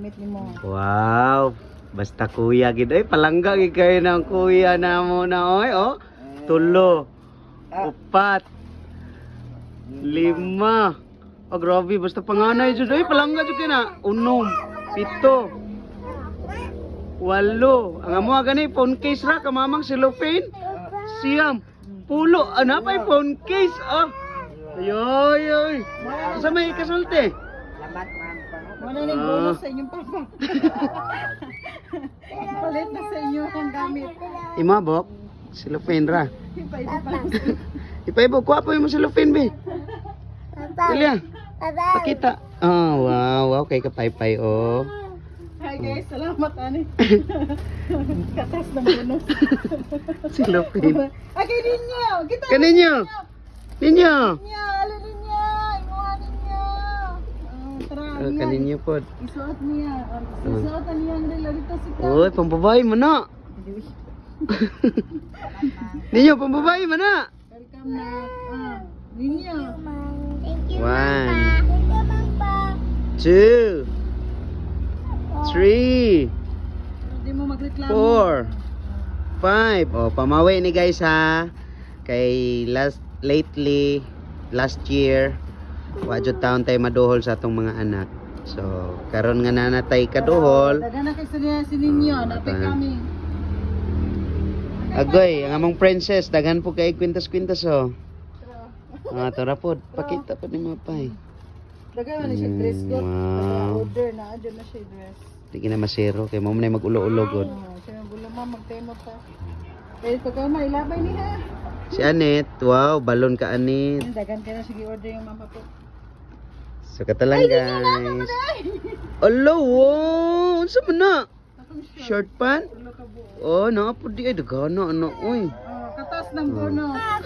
Damit ni mo. Wow. Basta kuya gid ay palangga gid kayo ng kuya namo na oy oh. 3, 4, 5. Oh grabe basta panganay jud ay palangga jud na. 6, 7, 8. Ang amo gani phone case ra kamamang cellophane. Siyam. Pulo ana pa phone case ah. Ayoy oy. Sa may kasulti. Wala nang bonus sa inyong papa. Palit na sa inyo ang gamit. Imabok. Cellophane ra. Ipaibo ko apo mo cellophane be. Dali pakita. Oh, wow, kay kapaypay oh. Hi guys, salamat ani. Katas ng bonus. Cellophane. Okay ninyo. Kita Kaninyo. Ninyo. ninyo, alin ninyo, imuha ninyo. Tara, Kaninyo pod. isuot niya. Isuot niya ang relo dito si Ka. Oy, pambabae man na. Ninyo pambabae man na. Welcome na. Ninyo. 1, 2, 3, Hindi mo magreklamo. 4, 5. Oh, pamawi ni guys ha. Kay lately last year wajud taon tay maduhol sa atong mga anak. So, karon nga nanatay kaduhol. Dagan na kay si ninyo, napay kami. Agoy, ang among princess daghan po kay kwintas-kwintas oh. Tara po, pakita po ni mapay. Dagan na siya dress ko. Wow. Order na, adyo na siya dress. Di na masero kay mo na mag-ulo-ulo god. Siya bulama magtemo ta. Kaya pagka mailabay niya. Si Anet, wow, balon ka Anet. Dagan ka na sige order yung mama po. So katalang guys. Hello, wow, unsa man na? Short pant? Oh, na po di ay dagana ano oy. Katas ng bono. Ah,